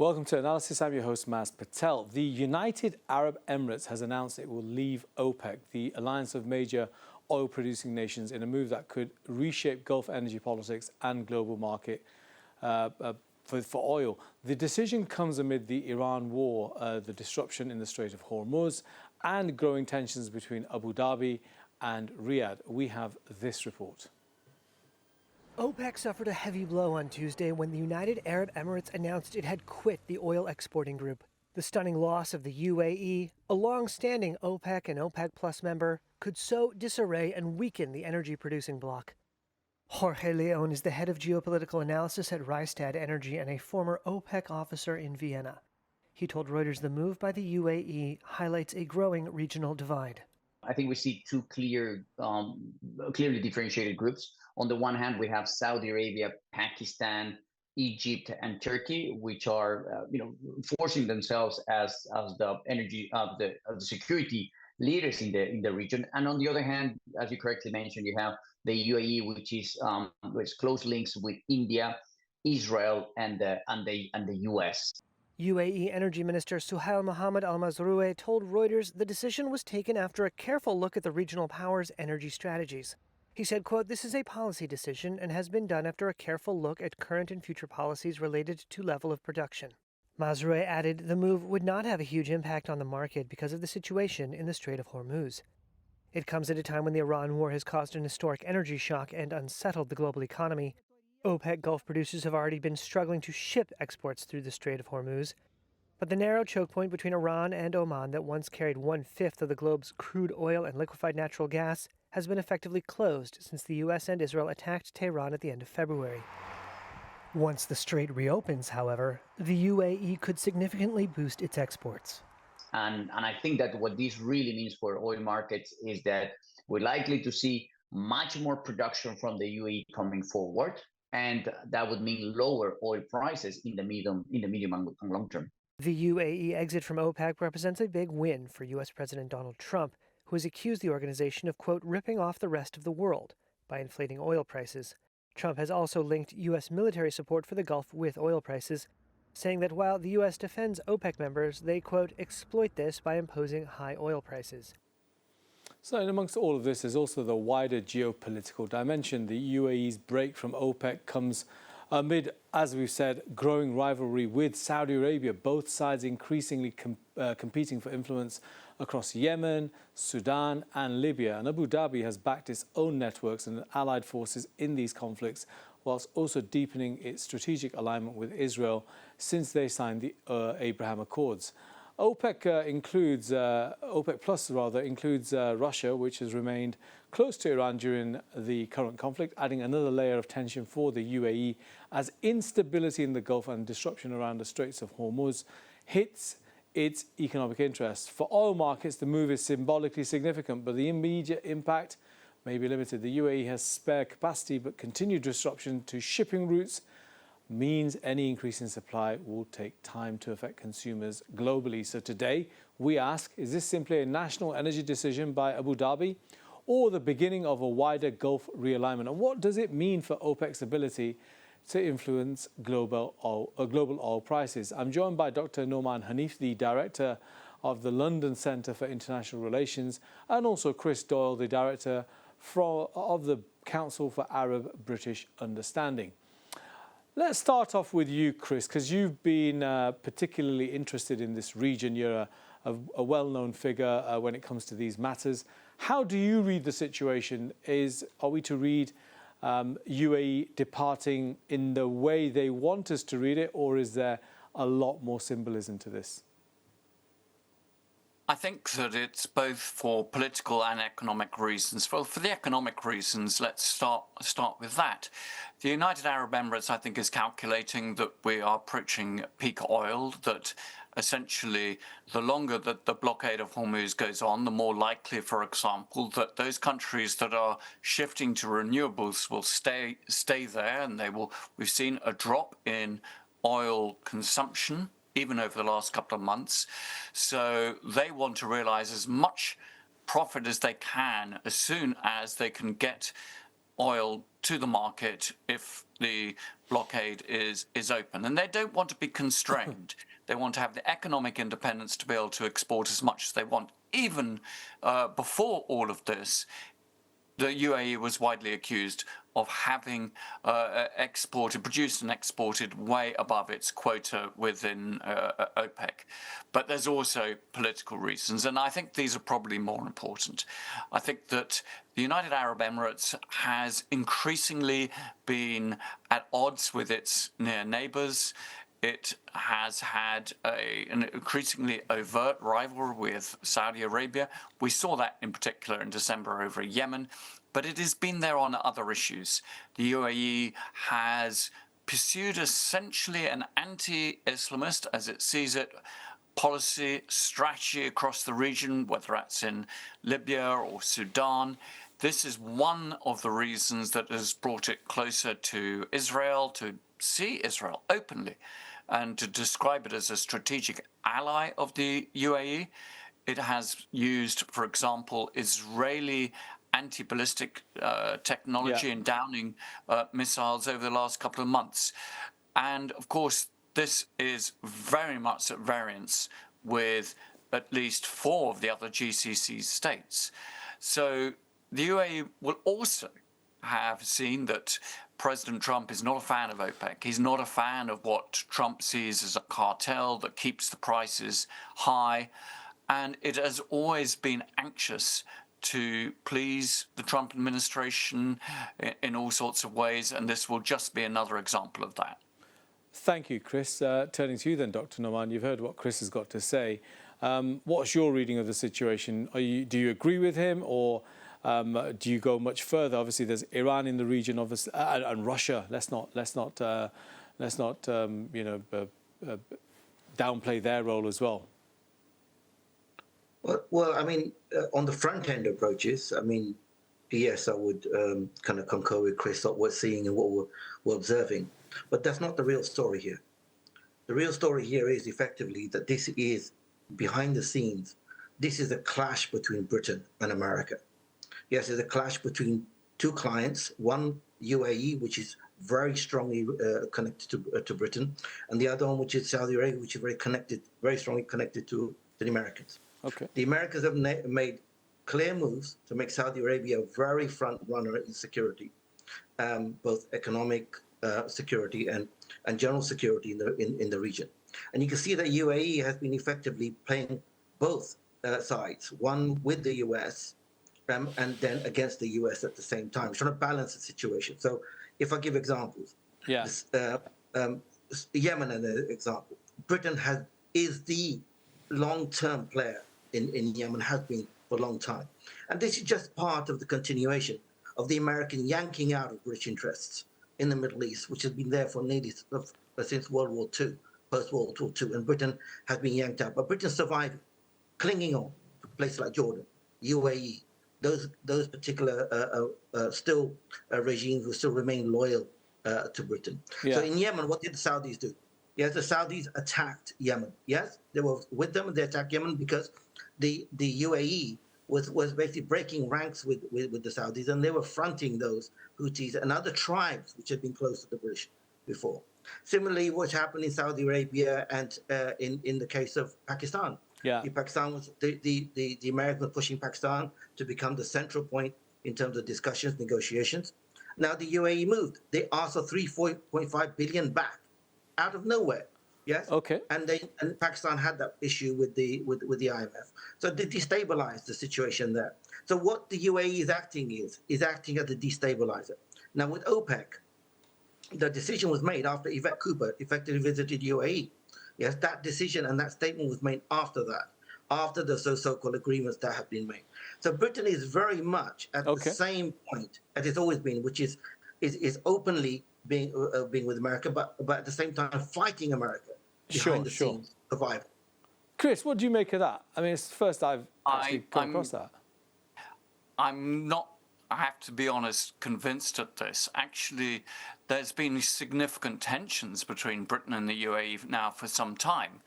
Welcome to Analysis. I'm your host, Maz Patel. The United Arab Emirates has announced it will leave OPEC, the alliance of major oil-producing nations, in a move that could reshape Gulf energy politics and global market for oil. The decision comes amid the Iran war, the disruption in the Strait of Hormuz, and growing tensions between Abu Dhabi and Riyadh. We have this report. OPEC suffered a heavy blow on Tuesday when the United Arab Emirates announced it had quit the oil exporting group. The stunning loss of the UAE, a long-standing OPEC and OPEC Plus member, could sow disarray and weaken the energy-producing bloc. Jorge Leon is the head of geopolitical analysis at Rystad Energy and a former OPEC officer in Vienna. He told Reuters the move by the UAE highlights a growing regional divide. I think we see two clearly differentiated groups. On the one hand, we have Saudi Arabia, Pakistan, Egypt, and Turkey, which are, forcing themselves as the energy the security leaders in the region. And on the other hand, as you correctly mentioned, you have the UAE, which is with close links with India, Israel, and the US. UAE Energy Minister Suhail Mohammed Al Mazrouei told Reuters the decision was taken after a careful look at the regional powers' energy strategies. He said, quote, "This is a policy decision and has been done after a careful look at current and future policies related to level of production." Mazrouei added the move would not have a huge impact on the market because of the situation in the Strait of Hormuz. It comes at a time when the Iran war has caused an historic energy shock and unsettled the global economy. OPEC Gulf producers have already been struggling to ship exports through the Strait of Hormuz. But the narrow choke point between Iran and Oman that once carried 1/5 of the globe's crude oil and liquefied natural gas has been effectively closed since the U.S. and Israel attacked Tehran at the end of February. Once the strait reopens, however, the UAE could significantly boost its exports. And I think that what this really means for oil markets is that we're likely to see much more production from the UAE coming forward, and that would mean lower oil prices in the medium and long term. The UAE exit from OPEC represents a big win for U.S. President Donald Trump, who has accused the organization of, quote, ripping off the rest of the world by inflating oil prices. Trump has also linked U.S. military support for the Gulf with oil prices, saying that while the U.S. defends OPEC members, they, quote, exploit this by imposing high oil prices. So in amongst all of this is also the wider geopolitical dimension. The UAE's break from OPEC comes amid, as we've said, growing rivalry with Saudi Arabia, both sides increasingly competing for influence across Yemen, Sudan and Libya. And Abu Dhabi has backed its own networks and allied forces in these conflicts, whilst also deepening its strategic alignment with Israel since they signed the Abraham Accords. OPEC Plus includes Russia, which has remained close to Iran during the current conflict, adding another layer of tension for the UAE as instability in the Gulf and disruption around the Straits of Hormuz hits its economic interests. For oil markets, the move is symbolically significant, but the immediate impact may be limited. The UAE has spare capacity, but continued disruption to shipping routes means any increase in supply will take time to affect consumers globally. So today, we ask, is this simply a national energy decision by Abu Dhabi or the beginning of a wider Gulf realignment? And what does it mean for OPEC's ability to influence global oil prices? I'm joined by Dr. Noman Hanif, the director of the London Centre for International Relations, and also Chris Doyle, the director of the Council for Arab-British Understanding. Let's start off with you, Chris, because you've been particularly interested in this region. You're a well-known figure when it comes to these matters. How do you read the situation? Are we to read UAE departing in the way they want us to read it, or is there a lot more symbolism to this? I think that it's both for political and economic reasons. Well, for the economic reasons, let's start with that. The United Arab Emirates, I think, is calculating that we are approaching peak oil, that essentially the longer that the blockade of Hormuz goes on, the more likely, for example, that those countries that are shifting to renewables will stay there, and we've seen a drop in oil consumption even over the last couple of months. So they want to realize as much profit as they can as soon as they can get oil to the market if the blockade is open, and they don't want to be constrained. They want to have the economic independence to be able to export as much as they want. Even before all of this, the UAE was widely accused of having produced and exported way above its quota within OPEC. But there's also political reasons, and I think these are probably more important. I think that the United Arab Emirates has increasingly been at odds with its near neighbors. It has had an increasingly overt rivalry with Saudi Arabia. We saw that in particular in December over Yemen, but it has been there on other issues. The UAE has pursued essentially an anti-Islamist, as it sees it, policy, strategy across the region, whether that's in Libya or Sudan. This is one of the reasons that has brought it closer to Israel, to see Israel openly, and to describe it as a strategic ally of the UAE. It has used, for example, Israeli anti-ballistic technology in downing missiles over the last couple of months. And of course, this is very much at variance with at least 4 of the other GCC states. So the UAE will also have seen that President Trump is not a fan of OPEC. He's not a fan of what Trump sees as a cartel that keeps the prices high. And it has always been anxious to please the Trump administration in all sorts of ways. And this will just be another example of that. Thank you, Chris. Turning to you then, Dr. Noman, you've heard what Chris has got to say. What's your reading of the situation? Do you agree with him, or do you go much further? Obviously, there's Iran in the region, obviously, and Russia. Let's not downplay their role as well. Well, I mean, on the front end approaches, I mean, yes, I would kind of concur with Chris what we're seeing and what we're observing. But that's not the real story here. The real story here is effectively that this is behind the scenes. This is a clash between Britain and America. Yes, it's a clash between 2 clients, one UAE, which is very strongly connected to Britain, and the other one, which is Saudi Arabia, which is very strongly connected to the Americans. Okay. The Americans have made clear moves to make Saudi Arabia a very front runner in security, both economic security and general security in the region. And you can see that UAE has been effectively playing both sides, one with the US and then against the US at the same time, trying to balance the situation. So if I give examples, Yemen as an example, Britain is the long-term player in Yemen, has been for a long time. And this is just part of the continuation of the American yanking out of British interests in the Middle East, which has been there for nearly since World War II, post-World War II, and Britain has been yanked out. But Britain survived, clinging on to places like Jordan, UAE, those particular regimes will still remain loyal to Britain. So in Yemen, what did the Saudis do? Yes, the Saudis attacked Yemen. Yes, they were with them. They attacked Yemen because the UAE was basically breaking ranks with the Saudis, and they were fronting those Houthis and other tribes which had been close to the British before. Similarly, what happened in Saudi Arabia and in the case of Pakistan. Pakistan was the Americans were pushing Pakistan to become the central point in terms of discussions, negotiations. Now the UAE moved. They asked for 3.5 billion back out of nowhere. Yes. Okay. And Pakistan had that issue with the IMF, so they destabilized the situation there. So what the UAE is acting as a destabilizer. Now with OPEC, the decision was made after Yvette Cooper effectively visited UAE. Yes, that decision and that statement was made after that, after the so-called agreements that have been made. So Britain is very much at the same point as it's always been, which is openly being with America, but at the same time fighting America behind the scenes survival. Chris, what do you make of that? I mean, it's the first I've actually come across that. I'm not, I have to be honest, convinced at this. Actually, there's been significant tensions between Britain and the UAE now for some time.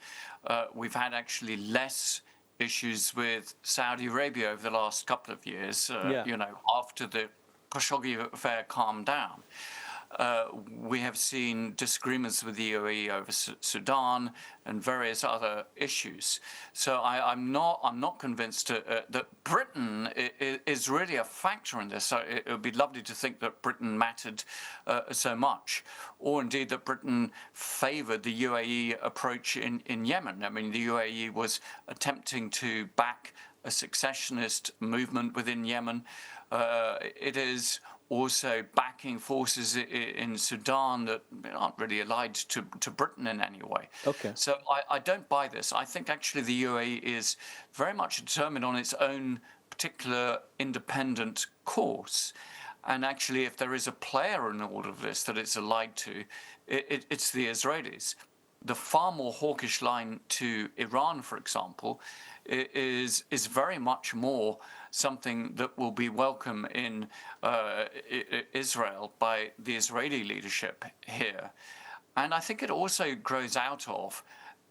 We've had actually less issues with Saudi Arabia over the last couple of years, after the Khashoggi affair calmed down. we have seen disagreements with the UAE over Sudan and various other issues. So I'm not convinced that Britain is really a factor in this. So it would be lovely to think that Britain mattered so much, or indeed that Britain favoured the UAE approach in Yemen. I mean, the UAE was attempting to back a successionist movement within Yemen. It is also backing forces in Sudan that aren't really allied to Britain in any way. Okay. So I don't buy this. I think actually the UAE is very much determined on its own particular independent course. And actually, if there is a player in all of this that it's allied to, it's the Israelis. The far more hawkish line to Iran, for example, is very much more something that will be welcome in Israel by the Israeli leadership here. And I think it also grows out of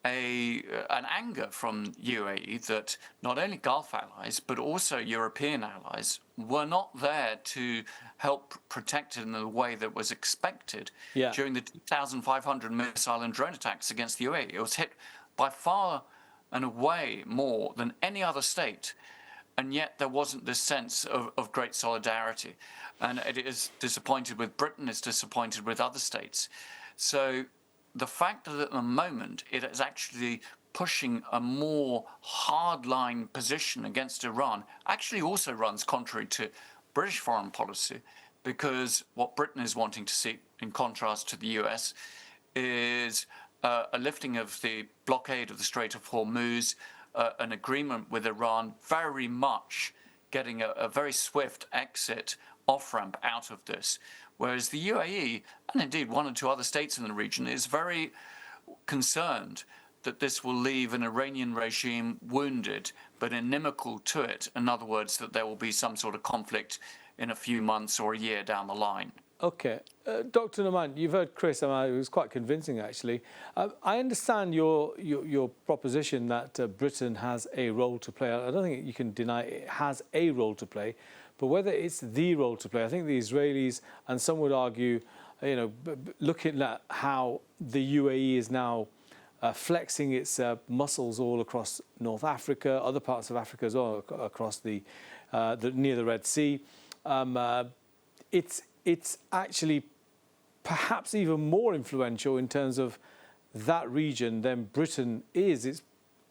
an anger from UAE that not only Gulf allies, but also European allies were not there to help protect it in the way that was expected during the 2,500 missile and drone attacks against the UAE. It was hit by far and away more than any other state. And yet there wasn't this sense of great solidarity. And it is disappointed with Britain, it's disappointed with other states. So the fact that at the moment it is actually pushing a more hardline position against Iran actually also runs contrary to British foreign policy, because what Britain is wanting to see, in contrast to the US, is a lifting of the blockade of the Strait of Hormuz, an agreement with Iran, very much getting a very swift exit off-ramp out of this. Whereas the UAE, and indeed one or two other states in the region, is very concerned that this will leave an Iranian regime wounded but inimical to it. In other words, that there will be some sort of conflict in a few months or a year down the line. Okay. Dr. Noman, you've heard Chris, and it was quite convincing actually. I understand your proposition that Britain has a role to play. I don't think you can deny it has a role to play, but whether it's the role to play, I think the Israelis, and some would argue, looking at how the UAE is now flexing its muscles all across North Africa, other parts of Africa as well, across the near the Red Sea, it's actually perhaps even more influential in terms of that region than Britain is. It's,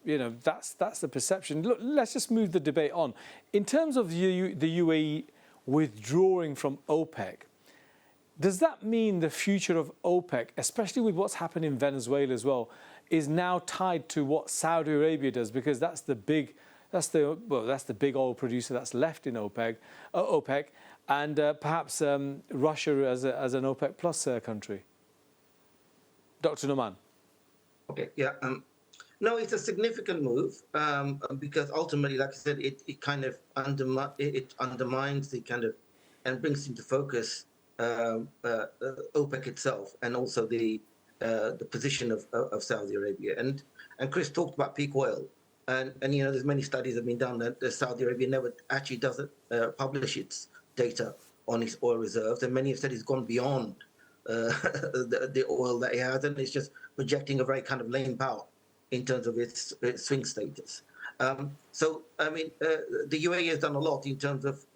that's the perception. Look, let's just move the debate on. In terms of the UAE withdrawing from OPEC, does that mean the future of OPEC, especially with what's happened in Venezuela as well, is now tied to what Saudi Arabia does? Because that's the big oil producer that's left in OPEC. And perhaps Russia as an OPEC plus country. Dr. Noman. Okay, yeah. No, it's a significant move because ultimately, like I said, it kind of undermines the kind of and brings into focus OPEC itself and also the position of Saudi Arabia. And Chris talked about peak oil. And there's many studies that have been done that Saudi Arabia never actually doesn't publish its data on its oil reserves, and many have said it's gone beyond the oil that it has, and it's just projecting a very kind of lame power in terms of its swing status. So, I mean, the UAE has done a lot in terms of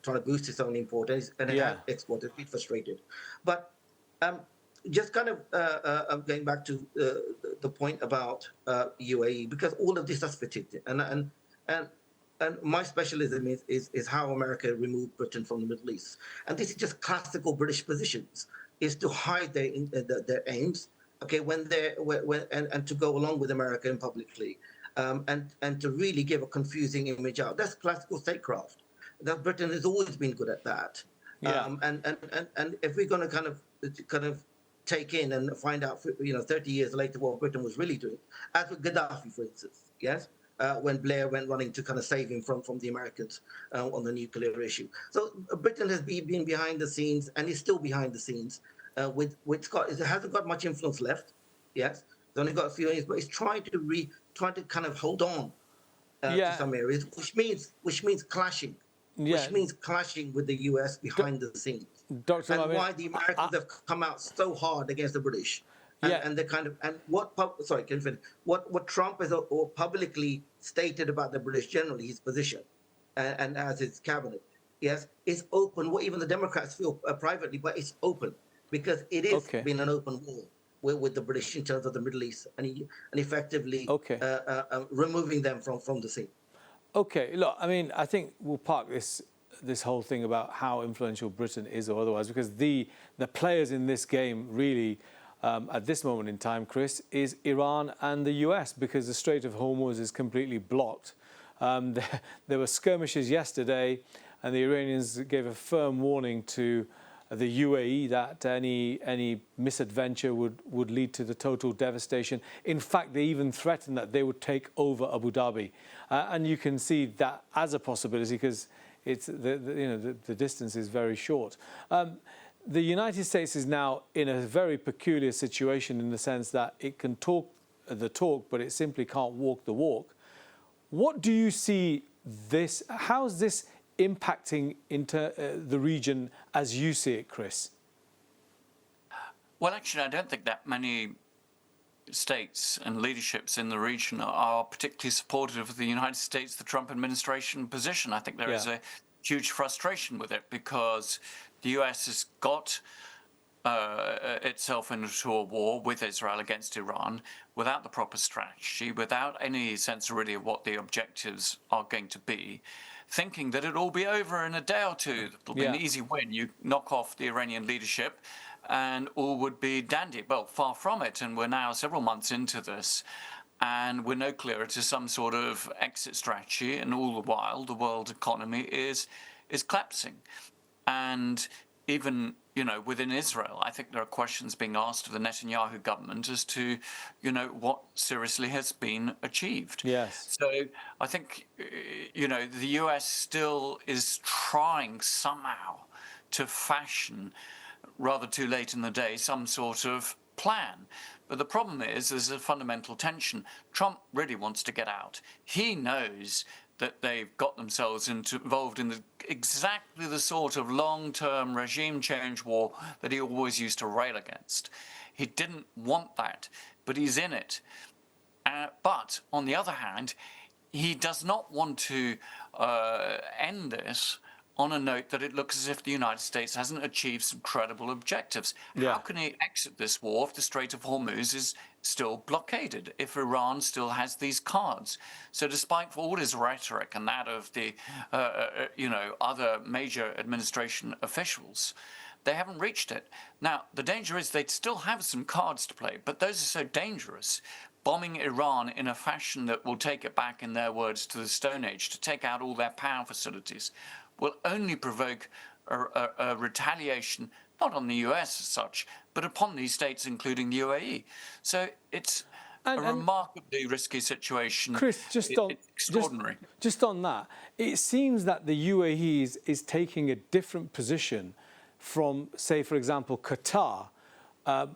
trying to boost its own importance, and it has exported. It's frustrated. But just kind of going back to the point about UAE, because all of this has fitted, and my specialism is how America removed Britain from the Middle East. And this is just classical British positions, is to hide their aims, okay, and to go along with America publicly, and to really give a confusing image out. That's classical statecraft. That Britain has always been good at that. Yeah. And if we're going to kind of take in and find out, 30 years later what Britain was really doing, as with Gaddafi, for instance, yes? When Blair went running to kind of save him from the Americans on the nuclear issue. So Britain has been behind the scenes and is still behind the scenes. It hasn't got much influence left. Yes, it's only got a few years, but it's trying to kind of hold on to some areas, which means clashing. Which means clashing with the US behind the scenes. Dr. and Noman, why the Americans have come out so hard against the British. And the kind of sorry, can you finish? What Trump has or publicly stated about the British generally, his position, and as his cabinet, yes, is open. What even the Democrats feel privately, but it's open because it is been an open war with the British in terms of the Middle East, and effectively removing them from the scene. Okay, look, I mean, I think we'll park this whole thing about how influential Britain is or otherwise, because the players in this game really, at this moment in time, Chris, is Iran and the US, because the Strait of Hormuz is completely blocked. There were skirmishes yesterday, and the Iranians gave a firm warning to the UAE that any misadventure would lead to the total devastation. In fact, they even threatened that they would take over Abu Dhabi, and you can see that as a possibility because it's the distance is very short. The United States is now in a very peculiar situation in the sense that it can talk the talk, but it simply can't walk the walk. What do you see this? How's this impacting into the region as you see it, Chris? Well, actually, I don't think that many states and leaderships in the region are particularly supportive of the United States, the Trump administration position. I think there is a huge frustration with it because the US has got itself into a war with Israel against Iran without the proper strategy, without any sense really of what the objectives are going to be, thinking that it'll all be over in a day or two. It'll be an easy win. You knock off the Iranian leadership and all would be dandy. Well, far from it. And we're now several months into this and we're no clearer to some sort of exit strategy. And all the while, the world economy is collapsing. And even, within Israel, I think there are questions being asked of the Netanyahu government as to, what seriously has been achieved. Yes. So I think, the US still is trying somehow to fashion, rather too late in the day, some sort of plan. But the problem is there's a fundamental tension. Trump really wants to get out. He knows that they've got themselves involved in exactly the sort of long-term regime change war that he always used to rail against. He didn't want that, but he's in it. But on the other hand, he does not want to end this on a note that it looks as if the United States hasn't achieved some credible objectives. Yeah. How can he exit this war if the Strait of Hormuz is still blockaded, if Iran still has these cards? So despite all his rhetoric and that of the, other major administration officials, they haven't reached it. Now, the danger is they'd still have some cards to play, but those are so dangerous. Bombing Iran in a fashion that will take it back, in their words, to the Stone Age, to take out all their power facilities, will only provoke a retaliation, not on the US as such, but upon these states, including the UAE. So it's a remarkably risky situation. Chris, extraordinary. Just on that, it seems that the UAE is taking a different position from, say, for example, Qatar,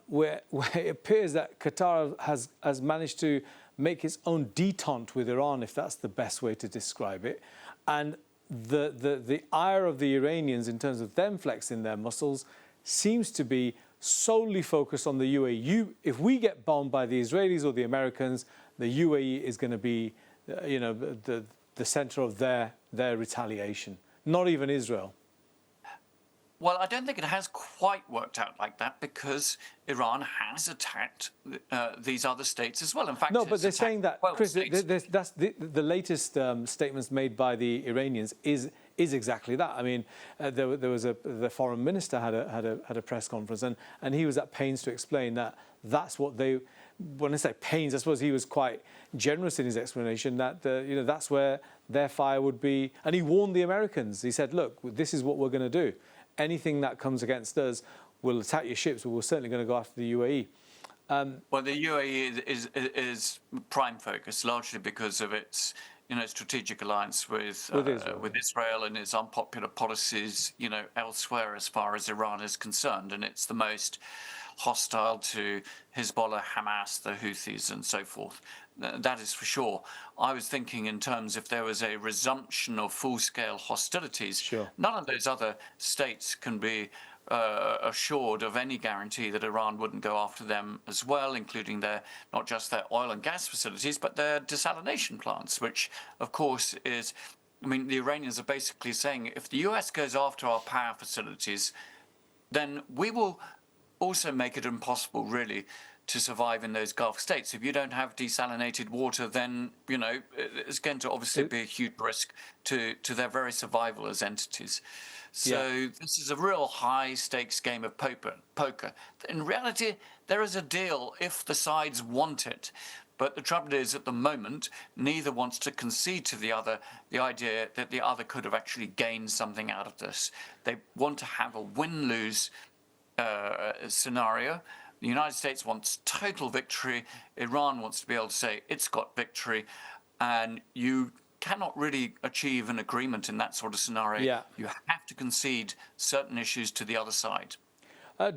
where it appears that Qatar has managed to make its own detente with Iran, if that's the best way to describe it, and the ire of the Iranians in terms of them flexing their muscles seems to be solely focused on the UAE. If we get bombed by the Israelis or the Americans, the UAE is going to be, the center of their retaliation. Not even Israel. Well, I don't think it has quite worked out like that because Iran has attacked these other states as well. In fact, no, but they're saying that, Chris, that's the latest statements made by the Iranians is exactly that. I mean, there was the foreign minister had a press conference and he was at pains to explain that that's what they. When I say pains, I suppose he was quite generous in his explanation that that's where their fire would be, and he warned the Americans. He said, "Look, this is what we're going to do. Anything that comes against us will attack your ships, but we're certainly going to go after the UAE." Well, the UAE is prime focus, largely because of its strategic alliance with Israel and its unpopular policies elsewhere as far as Iran is concerned, and it's the most hostile to Hezbollah, Hamas, the Houthis, and so forth. That is for sure. I was thinking in terms if there was a resumption of full-scale hostilities, sure, none of those other states can be assured of any guarantee that Iran wouldn't go after them as well, including their not just their oil and gas facilities, but their desalination plants, which, of course, is. I mean, the Iranians are basically saying if the US goes after our power facilities, then we will also make it impossible, really, to survive in those Gulf states. If you don't have desalinated water, then, you know, it's going to obviously be a huge risk to their very survival as entities. So this is a real high-stakes game of poker. In reality, there is a deal if the sides want it. But the trouble is, at the moment, neither wants to concede to the other the idea that the other could have actually gained something out of this. They want to have a win-lose scenario. The United States wants total victory. Iran wants to be able to say it's got victory. And you cannot really achieve an agreement in that sort of scenario. Yeah. You have to concede certain issues to the other side.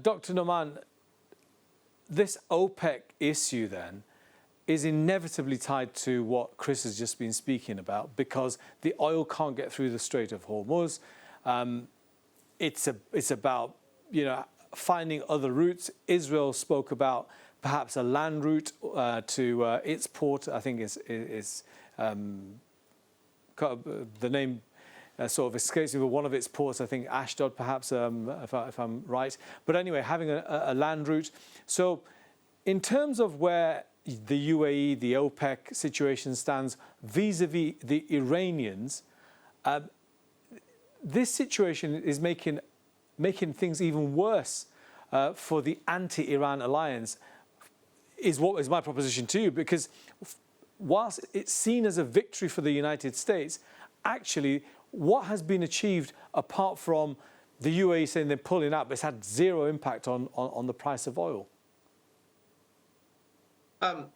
Dr. Noman, this OPEC issue then is inevitably tied to what Chris has just been speaking about, because the oil can't get through the Strait of Hormuz. It's about, you know, finding other routes. Israel spoke about perhaps a land route to its port. I think is the name sort of escapes me, but one of its ports, I think Ashdod, perhaps, if I'm right. But anyway, having a land route. So in terms of where the UAE, the OPEC situation stands vis-a-vis the Iranians, this situation is making things even worse for the anti-Iran alliance, is what is my proposition to you, because whilst it's seen as a victory for the United States, actually what has been achieved apart from the UAE saying they're pulling out, but it's had zero impact on the price of oil?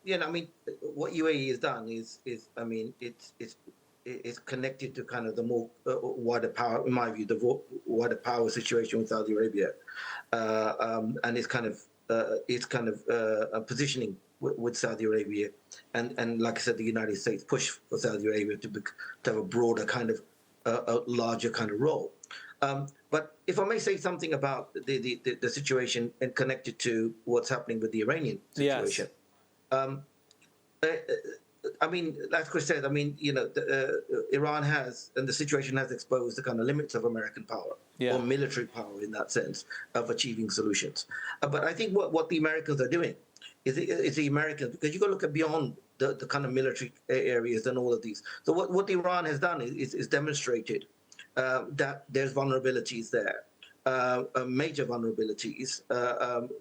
You know, I mean, what UAE has done is I mean, it's connected to kind of the more wider power, in my view, the wider power situation with Saudi Arabia, and it's kind of positioning with Saudi Arabia, and like I said, the United States push for Saudi Arabia to have a broader kind of a larger kind of role. But if I may say something about the situation and connected to what's happening with the Iranian situation. Yes. I mean, as Chris said, I mean, you know, Iran has, and the situation has exposed the kind of limits of American power, or military power in that sense, of achieving solutions. But I think what the Americans are doing is the Americans, because you've got to look at beyond the kind of military areas and all of these. So what Iran has done is demonstrated that there's vulnerabilities there. Major vulnerabilities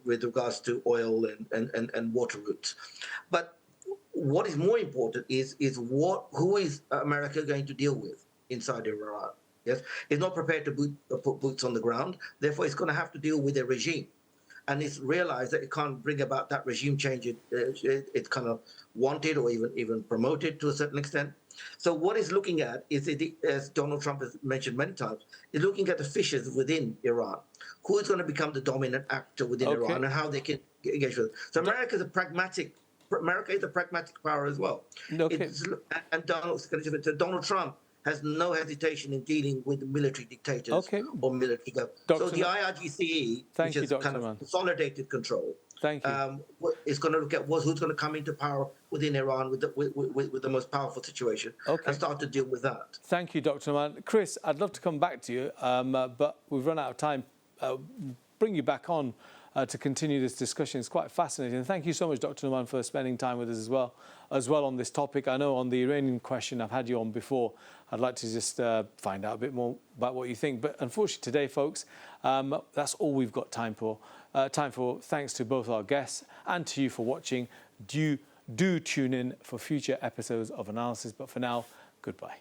with regards to oil and water routes. But what is more important is who is America going to deal with inside Iran? Yes, it's not prepared to put boots on the ground. Therefore, it's going to have to deal with a regime, and it's realized that it can't bring about that regime change. It's kind of wanted or even promoted to a certain extent. So what it's looking at is, as Donald Trump has mentioned many times, is looking at the fissures within Iran. Who is going to become the dominant actor within Iran, and how they can engage with it. So America is a pragmatic power as well. And Donald Trump has no hesitation in dealing with military dictators or military government. So the IRGC, which is kind of consolidated control, is going to look at who's going to come into power within Iran with the most powerful situation and start to deal with that. Thank you, Dr. Noman. Chris, I'd love to come back to you, but we've run out of time. Bring you back on to continue this discussion. It's quite fascinating. And thank you so much, Dr. Noman, for spending time with us as well on this topic. I know on the Iranian question, I've had you on before. I'd like to just find out a bit more about what you think. But unfortunately today, folks, that's all we've got time for. Thanks to both our guests and to you for watching. Do tune in for future episodes of Analysis. But for now, goodbye.